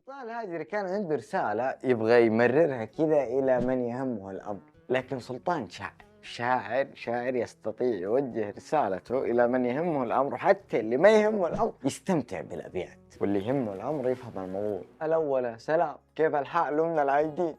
سلطان الهاجري كان عنده رسالة يبغى يمررها كذا إلى من يهمه الأمر، لكن سلطان شاعر يستطيع يوجه رسالته إلى من يهمه الأمر، وحتى اللي ما يهمه الأمر يستمتع بالأبيات، واللي يهمه الأمر يفهم الموضوع. الأول سلام كيف الحال من العايدين،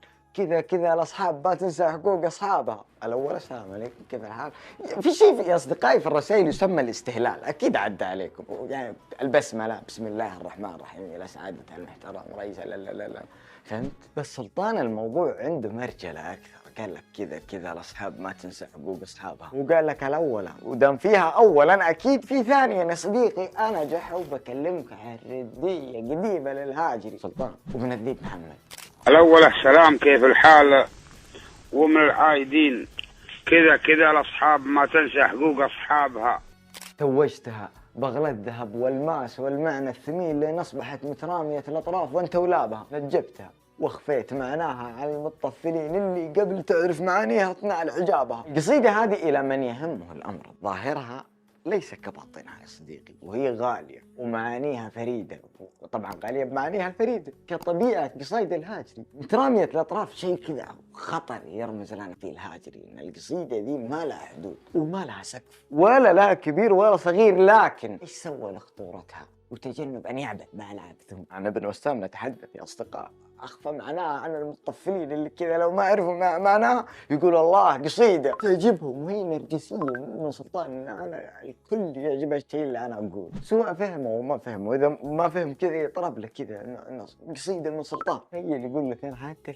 كذا الأصحاب ما تنسى حقوق أصحابها. الأول السلام عليكم كيف الحال. في شيء يا أصدقائي في الرسائل يسمى الاستهلال، أكيد عدى عليكم، يعني البسملة بسم الله الرحمن الرحيم إلى سعادة المحترم رئيس لا فهمت. بس سلطان الموضوع عنده مرجلة أكثر، قال لك كذا الأصحاب ما تنسى حقوق أصحابها، وقال لك الأولى ودام فيها أولا أكيد في ثانيا يا صديقي. أنا جحا وبكلمك عن ردية قديمة للهاجري سلطان ومن الذيب محمد. الأول السلام كيف الحال ومن العايدين، كذا الأصحاب ما تنسى حقوق أصحابها. توجتها بغل الذهب والماس والمعنى الثمين لين أصبحت مترامية الأطراف وأنت ولابها، نجبتها واخفيت معناها على المطفلين اللي قبل تعرف معانيها تنال عجابها. القصيدة هذه إلى من يهمه الأمر، ظاهرها ليس كباطنها يا صديقي، وهي غالية ومعانيها فريدة، وطبعا غالية بمعانيها الفريدة كطبيعة قصيد الهاجري. مترامية الأطراف شيء كذا خطر يرمز لنا فيه الهاجري، إن القصيدة ذي ما لها حدود وما لها سقف ولا لها كبير ولا صغير، لكن إيش سوى لخطورتها وتجنب أن يعبث بألعاب ثم. أنا بن وسام نتحدث يا أصدقاء، أخفى معناها عن المطفلين اللي كذا لو ما عرفوا معناها يقول الله قصيدة تعجبهم وهي نرجسية من سلطان. أنا الكل يعجب الشيء اللي أنا أقول، سواء فهمه وما فهمه، إذا ما فهم كذا يطرب له كذا قصيدة من سلطان. هي اللي يقول لك أنا حتى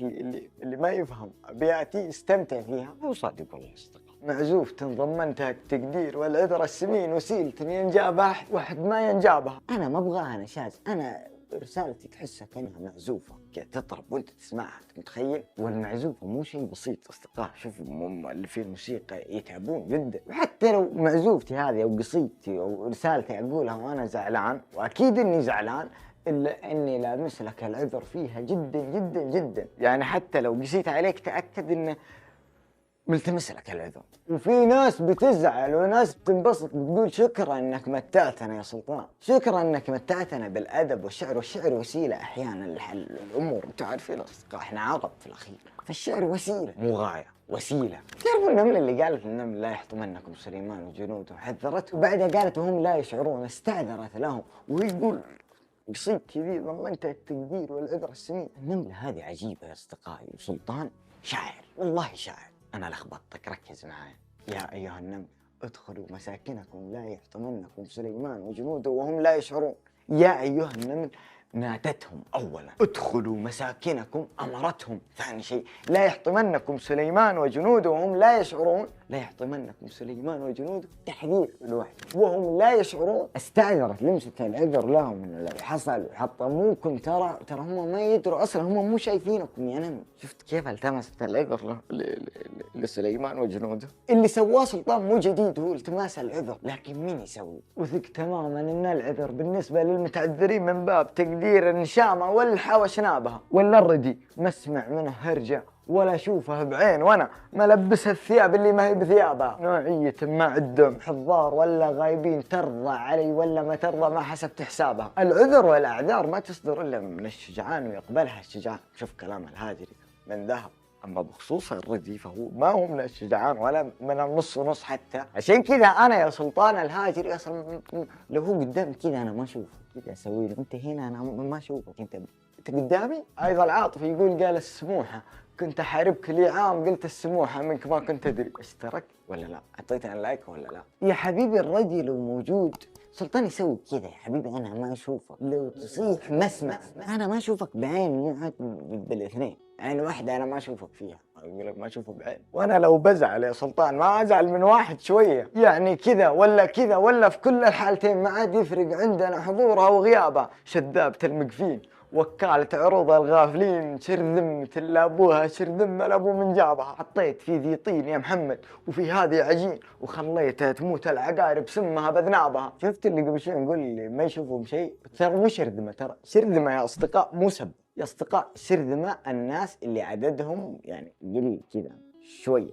اللي ما يفهم أبياتي يستمتع فيها. هو صادق والله أصدقاء. معزوف ضمنتها التقدير والعذر السمين، وسيلة ينجابها واحد ما ينجابها. أنا ما أبغاها نشاز، أنا رسالتي تحسها كأنها معزوفة كذا تطرب وانت تسمعها، متخيل؟ والمعزوفة مو شيء بسيط أصدقاء، شوفوا اللي في الموسيقى يتعبون جدا. وحتى لو معزوفتي هذه أو قصيدتي أو رسالتي أقولها وأنا زعلان، وأكيد إني زعلان، إلا إني لامس لك العذر فيها جدا جدا جدا. يعني حتى لو قسيت عليك تأكد إنه ملتمس لك العذر. وفي ناس بتزعل وناس بتنبسط بتقول شكرا انك متعتنا يا سلطان، شكرا انك متعتنا بالادب والشعر. والشعر وسيله احيانا لحل الامور، انتم عارفين اصدقاء احنا عرب في الاخير، فالشعر وسيله مو غايه، وسيله. تعرفوا النمله اللي قالت للنمل لا يحطمنكم سليمان وجنوده، حذرته وبعدها قالت وهم لا يشعرون، استعذرت لهم وهي يقول قصيدتي ذي ضمنتها التقدير والعذر السمين. النمله هذه عجيبه يا اصدقائي، وسلطان شاعر والله شاعر. أنا لخبطتك ركز معايا. يا أيها النمل ادخلوا مساكنكم لا يحطمنكم سليمان وجنوده وهم لا يشعرون. يا أيها النمل نادتهم أولا، ادخلوا مساكنكم أمرتهم. ثاني شيء لا يحطمنكم سليمان وجنوده وهم لا يشعرون. لا يحطمنكم سليمان وجنوده تحذير الوحي وهم لا يشعرون. استعذرت لمست العذر لهم من اللي حصل وحطموكم، ترى هم ما يدروا أصلا، هم مو شايفينكم يا نمل. شفت كيف التمست العذر لسليمان وجنوده؟ اللي سواه سلطان مو جديد، هو التماس العذر، لكن مين يسوي؟ وثق تماما ان العذر بالنسبة للمتعذرين من باب تقدير النشامة والحوش نابها، ولا الردي ما اسمع منه هرجة ولا اشوفه بعين وانا ملبسها الثياب اللي ما هي بثيابها. نوعية ما عندهم حضار ولا غايبين، ترضى علي ولا ما ترضى ما حسبت حسابها. العذر والاعذار ما تصدر الا من الشجعان ويقبلها الشجعان. شوف كلام الهاجري من ذهب. اما بخصوص الردي فهو ما هو من الشجعان ولا من النص ونص حتى. عشان كذا انا يا سلطان الهاجري اصلا لو هو قدامي كذا انا ما اشوفه، كذا اسوي له انت هنا انا ما اشوفك، انت قدامي. ايضا العاطفي يقول قال السموحه كنت احاربك لي عام، قلت السموحه منك ما كنت ادري. اشترك ولا لا؟ اعطيتني اللايك ولا لا؟ يا حبيبي الرجل لو موجود سلطان يسوي كذا يا حبيبي، انا ما اشوفك. لو تصيح مسمع انا ما اشوفك بعين، مو بالاثنين، عين واحده انا ما اشوفك فيها. اقول لك ما اشوفه بعين. وانا لو بزعل يا سلطان ما ازعل من واحد شويه، يعني كذا ولا في كل الحالتين ما عاد يفرق عندنا حضورها وغيابها. شذابة المقفين وكالة عروض الغافلين، شرذمة اللي ابوها شرذمة لابو من جابها. حطيت في ذي طين يا محمد وفي هذه عجين، وخليتها تموت العقارب سمها بذنابها. شفت اللي قبل شوي نقول اللي ما يشوفهم شيء، ترى مو شرذمة، ترى شرذمة يا اصدقاء، مو سب يا اصدقاء. شرذمة الناس اللي عددهم يعني قليل كذا،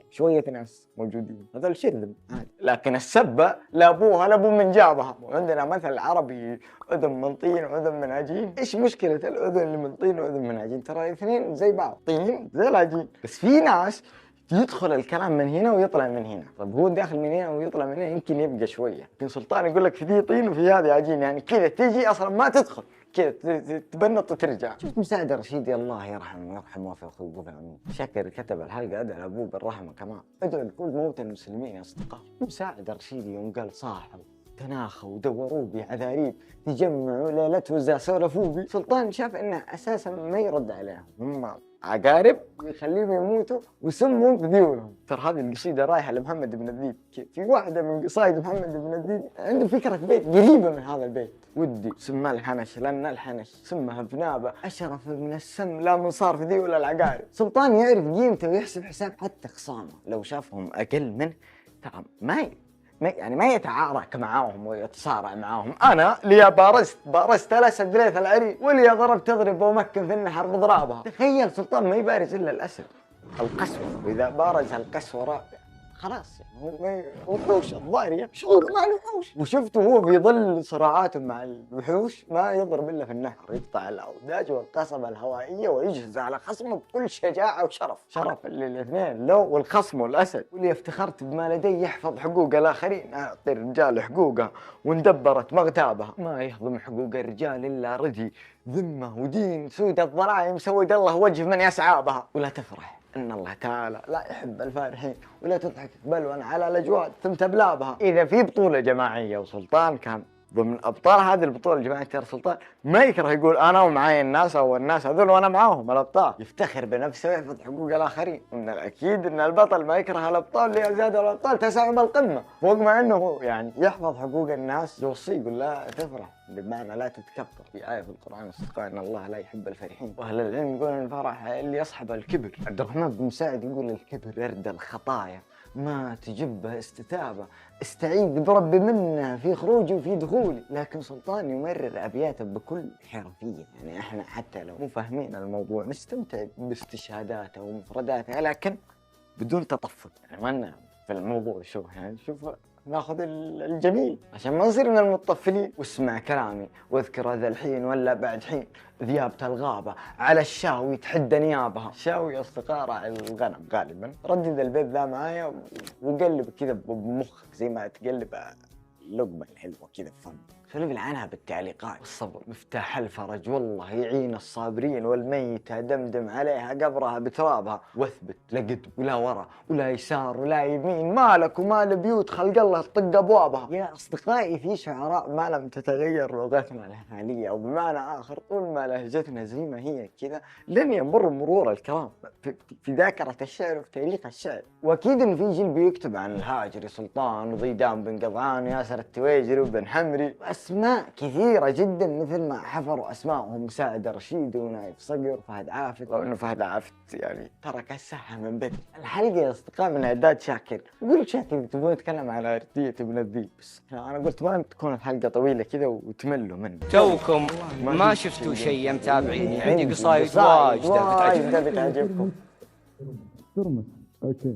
شوية ناس موجودين، هذول شرذم عادي. لكن السبة لابوها لابو من جابها. وعندنا مثل عربي أذن من طين وأذن من عجين. إيش مشكلة الأذن اللي من طين وأذن من عجين؟ ترى الاثنين زي بعض، طين زي العجين. بس في ناس يدخل الكلام من هنا ويطلع من هنا. طب هو داخل من هنا ويطلع من هنا يمكن يبقى شوية، لكن سلطان يقول لك في طين وفي هذه عجين، يعني كذا تجي أصلا ما تدخل، كذا تبنط وترجع. شفت مساعد رشيدي الله يرحمه ويرحم وفقه ويقول امين. شكر كتب الحلقه ادعى لابوه بالرحمه كمان، ادعوا لكل موتى المسلمين يا اصدقاء. مساعد رشيدي يوم قال صاحوا تناخوا ودوروا بي عذاريب تجمعوا ليلته زا سولفوا بي، سلطان شاف انه اساسا ما يرد عليهم، هم عقارب ويخليهم يموتوا وسموا بذيولهم. ترى هذه القصيده رايحه لمحمد بن الديب. في واحده من قصايد محمد بن الديب عنده فكره بيت قريبه من هذا البيت. ودي سماه الحنش لان الحنش سمها بنابه اشرف من السم لا من صار في ذيول العقارب. سلطان يعرف قيمته ويحسب حساب حتى خصامه، لو شافهم اقل منه ترى ما يتعارك معاهم ويتصارع معاهم. انا لي بارزت الاسد ليث العري ولي ضربت تضرب ومكن في النحر بضرابها. تخيل سلطان ما يبارز الا الاسد القسوره، واذا بارز القسوره خلاص يعني هو وحوش الضاريه شغل مع الوحوش. وشفته هو في ظل صراعاته مع الوحوش ما يضرب الا في النحر، يقطع الاوداج والقصبه الهوائيه ويجهز على خصمه بكل شجاعه وشرف. شرف الاثنين لو والخصم والاسد. واللي افتخرت بما لدي يحفظ حقوق الاخرين، اعطي الرجال حقوقها واندبرت مغتابها. ما يهضم حقوق الرجال الا رضي ذمه ودين، سود الضرائم سود الله وجه من يسعى بها. ولا تفرح إن الله تعالى لا يحب الفارحين، ولا تضحك بلوى على الأجواد ثم تبلابها. إذا في بطولة جماعية وسلطان كان ضمن أبطال هذه البطولة الجماعية، ترى سلطان ما يكره يقول أنا ومعاي الناس أو الناس هذول وأنا معاهم الأبطال، يفتخر بنفسه ويحفظ حقوق الآخرين. ومن الأكيد أن البطل ما يكره الأبطال ليزداد الأبطال تسعم القمة، فوق ما أنه يعني يحفظ حقوق الناس. يوصي يقول لا تفرح بمعنى لا تتكبر. في آية في القرآن أصدقاء إن الله لا يحب الفرحين، وأهل العلم يقولون الفرح اللي يصحب الكبر. عبد الرحمن بن مساعد يقول الكبر يرد الخطايا ما تجبه استتابة، استعيذ برب منه في خروجي وفي دخولي. لكن سلطان يمرر أبياته بكل حرفية، يعني احنا حتى لو مو فاهمين الموضوع نستمتع باستشهاداته ومفرداته لكن بدون تطفل. يعني ما في الموضوع شوف يعني شوف ناخذ الجميل عشان ما نصير من المطفلين. واسمع كلامي واذكر ذا الحين ولا بعد حين ذيابة الغابة على الشاوي تحدى نيابها. شاوي أصدقاء راعي الغنم غالبا. ردد البيت ذا معايا وقلب كذا بمخك زي ما تقلب اللقمة الحلوة كذا بفمك. سولف عنها بالتعليقات. الصبر مفتاح الفرج والله يعين الصابرين، والميتة دمدم عليها قبرها بترابها. واثبت لا قدم ولا ورا ولا يسار ولا يمين، مالك ومال بيوت خلق الله تطق ابوابها. يا اصدقائي في شعراء ما لم تتغير لغتنا الحالية، او بمعنى اخر طول ما لهجتنا زي ما هي كذا لن يمر مرور الكرام في ذاكرة الشعر وفي تاريخ الشعر. واكيد انه في جيل بيكتب عن الهاجري سلطان وضيدان بن قضعان وياسر التويجري وبن حمري، أسماء كثيرة جدا مثل ما حفروا أسمائهم مساعد رشيدي ونايف صقر وفهد عافت. لو إنه فهد عافت يعني ترك الساحة من بدري. الحلقة يا أصدقاء من إعداد شاكر. يقول شاكر تبغون نتكلم على أردية ابن الذيب، بس أنا قلت ما تكون الحلقة طويلة كذا وتملوا مني. توكم ما شفتوا شيء يا متابعيني، عندي قصايد واجد بتعجبكم. اوكي